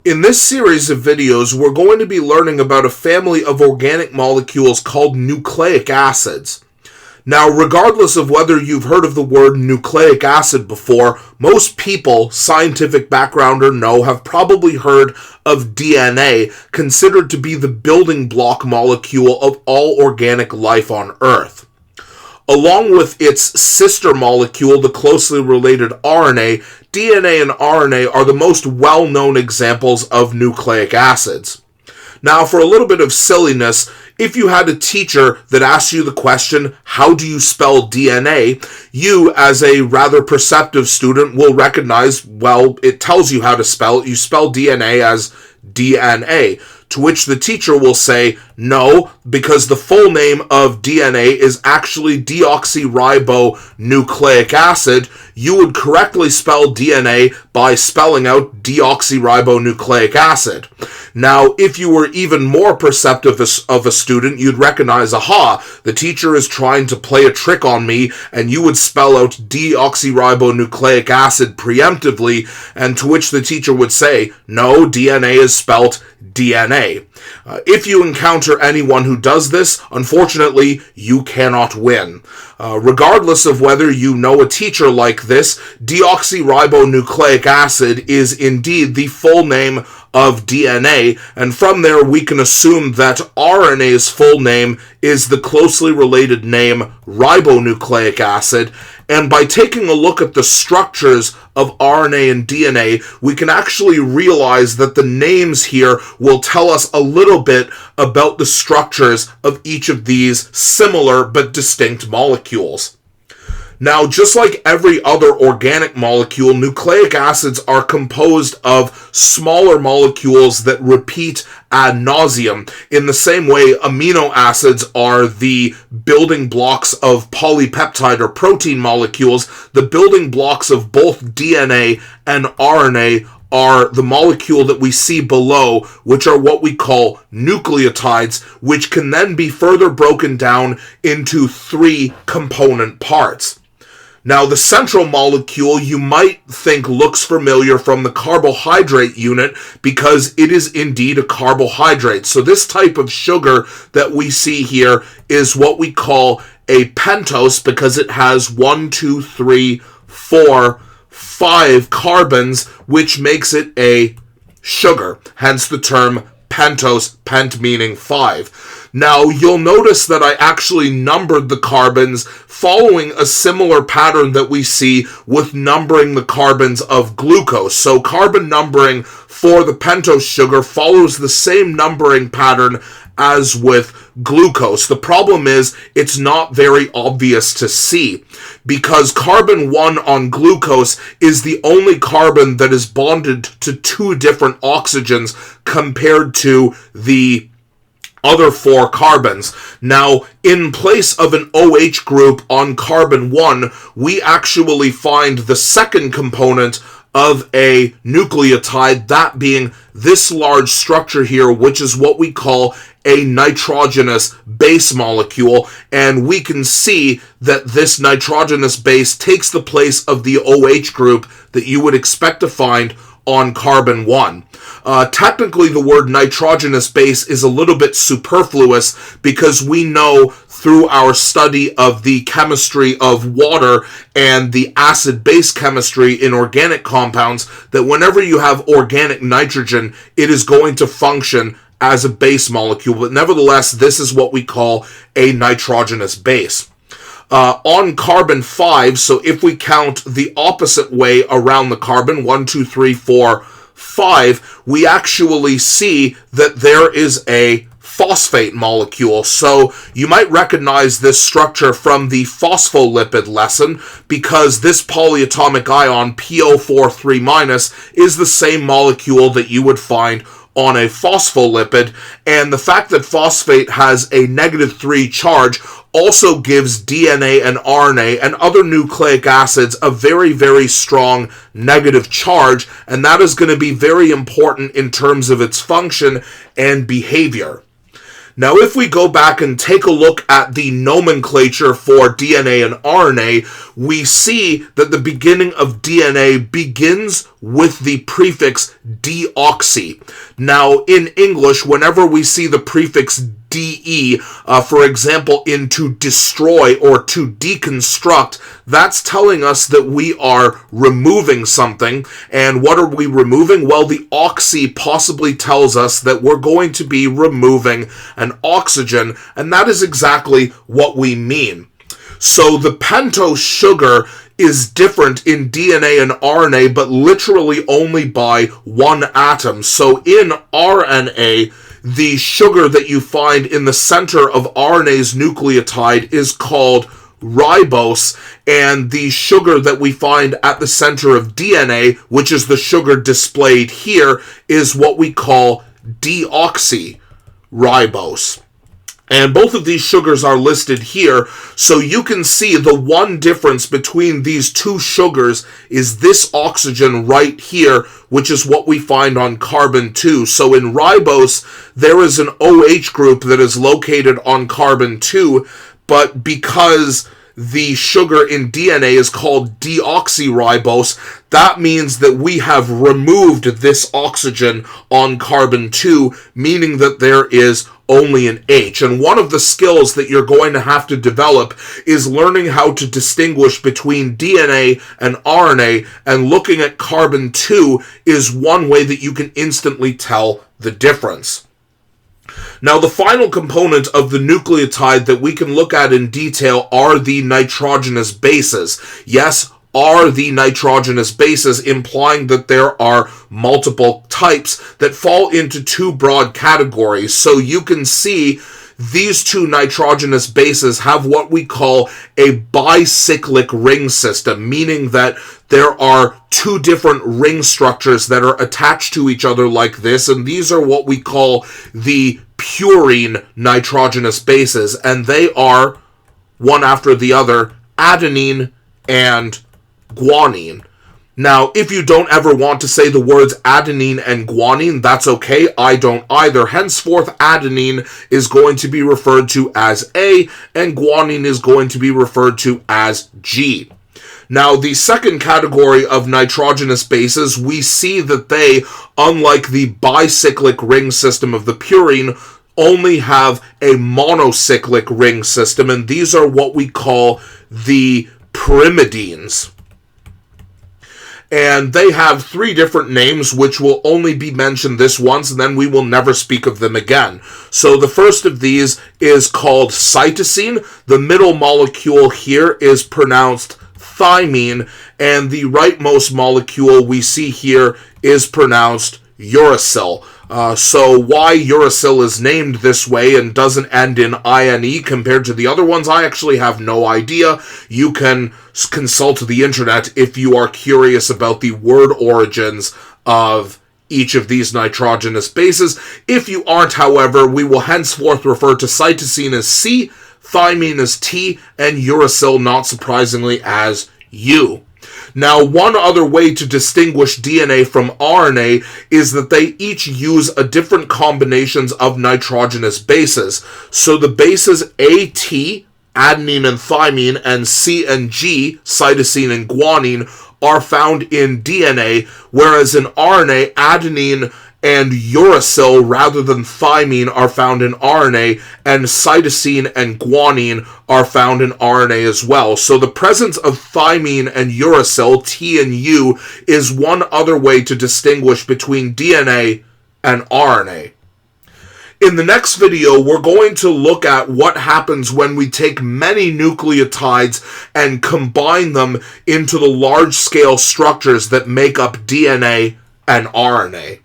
In this series of videos, we're going to be learning about a family of organic molecules called nucleic acids. Now, regardless of whether you've heard of the word nucleic acid before, most people, scientific background or no, have probably heard of DNA, considered to be the building block molecule of all organic life on Earth. Along with its sister molecule, the closely related RNA, DNA and RNA are the most well-known examples of nucleic acids. Now, for a little bit of silliness, if you had a teacher that asked you the question, how do you spell DNA, you, as a rather perceptive student, will recognize, well, it tells you how to spell it. You spell DNA as DNA. To which the teacher will say, no, because the full name of DNA is actually deoxyribonucleic acid. You would correctly spell DNA by spelling out deoxyribonucleic acid. Now, if you were even more perceptive of a student, you'd recognize, aha, the teacher is trying to play a trick on me, and you would spell out deoxyribonucleic acid preemptively, and to which the teacher would say, no, DNA is spelt DNA. If you encounter anyone who does this, unfortunately, you cannot win. Regardless of whether you know a teacher like this, deoxyribonucleic acid is indeed the full name of DNA, and from there we can assume that RNA's full name is the closely related name ribonucleic acid, and by taking a look at the structures of RNA and DNA, we can actually realize that the names here will tell us a little bit about the structures of each of these similar but distinct molecules. Now, just like every other organic molecule, nucleic acids are composed of smaller molecules that repeat ad nauseum. In the same way, amino acids are the building blocks of polypeptide or protein molecules. The building blocks of both DNA and RNA are the molecule that we see below, which are what we call nucleotides, which can then be further broken down into three component parts. Now, the central molecule you might think looks familiar from the carbohydrate unit because it is indeed a carbohydrate. So this type of sugar that we see here is what we call a pentose because it has 1, 2, 3, 4, 5 carbons, which makes it a sugar, hence the term pentose, pent meaning 5. Now, you'll notice that I actually numbered the carbons following a similar pattern that we see with numbering the carbons of glucose. So carbon numbering for the pentose sugar follows the same numbering pattern as with glucose. The problem is it's not very obvious to see because carbon 1 on glucose is the only carbon that is bonded to 2 different oxygens compared to the other 4 carbons. Now, in place of an OH group on carbon 1, we actually find the second component of a nucleotide, that being this large structure here, which is what we call a nitrogenous base molecule, and we can see that this nitrogenous base takes the place of the OH group that you would expect to find on carbon 1. Technically, the word nitrogenous base is a little bit superfluous because we know through our study of the chemistry of water and the acid-base chemistry in organic compounds that whenever you have organic nitrogen, it is going to function as a base molecule. But nevertheless, this is what we call a nitrogenous base. On carbon 5, so if we count the opposite way around the carbon, 1, 2, 3, 4, 5, we actually see that there is a phosphate molecule. So you might recognize this structure from the phospholipid lesson because this polyatomic ion, PO43-, is the same molecule that you would find on a phospholipid, and the fact that phosphate has a -3 charge also gives DNA and RNA and other nucleic acids a very, very strong negative charge, and that is going to be very important in terms of its function and behavior. Now, if we go back and take a look at the nomenclature for DNA and RNA, we see that the beginning of DNA begins with the prefix deoxy. Now, in English, whenever we see the prefix de, for example, in to destroy or to deconstruct, that's telling us that we are removing something. And what are we removing? Well, the oxy possibly tells us that we're going to be removing an oxygen, and that is exactly what we mean. So the pentose sugar is different in DNA and RNA, but literally only by one atom. So in RNA, the sugar that you find in the center of RNA's nucleotide is called ribose, and the sugar that we find at the center of DNA, which is the sugar displayed here, is what we call deoxyribose. And both of these sugars are listed here, so you can see the one difference between these two sugars is this oxygen right here, which is what we find on carbon 2. So in ribose, there is an OH group that is located on carbon 2, but because the sugar in DNA is called deoxyribose, that means that we have removed this oxygen on carbon 2, meaning that there is only an H. And one of the skills that you're going to have to develop is learning how to distinguish between DNA and RNA, and looking at carbon 2 is one way that you can instantly tell the difference. Now, the final component of the nucleotide that we can look at in detail are the nitrogenous bases. Yes, are the nitrogenous bases, implying that there are multiple types that fall into two broad categories. So you can see these two nitrogenous bases have what we call a bicyclic ring system, meaning that there are two different ring structures that are attached to each other like this, and these are what we call the purine nitrogenous bases, and they are, one after the other, adenine and guanine. Now, if you don't ever want to say the words adenine and guanine, that's okay. I don't either. Henceforth, adenine is going to be referred to as A, and guanine is going to be referred to as G. Now, the second category of nitrogenous bases, we see that they, unlike the bicyclic ring system of the purine, only have a monocyclic ring system, and these are what we call the pyrimidines. And they have three different names, which will only be mentioned this once, and then we will never speak of them again. So the first of these is called cytosine. The middle molecule here is pronounced thymine, and the rightmost molecule we see here is pronounced uracil. So why uracil is named this way and doesn't end in INE compared to the other ones, I actually have no idea. You can consult the internet if you are curious about the word origins of each of these nitrogenous bases. If you aren't, however, we will henceforth refer to cytosine as C, thymine as T, and uracil, not surprisingly, as U. Now, one other way to distinguish DNA from RNA is that they each use a different combinations of nitrogenous bases. So the bases AT, adenine and thymine, and C and G, cytosine and guanine, are found in DNA, whereas in RNA, adenine and uracil rather than thymine are found in RNA, and cytosine and guanine are found in RNA as well. So the presence of thymine and uracil, T and U, is one other way to distinguish between DNA and RNA. In the next video, we're going to look at what happens when we take many nucleotides and combine them into the large-scale structures that make up DNA and RNA.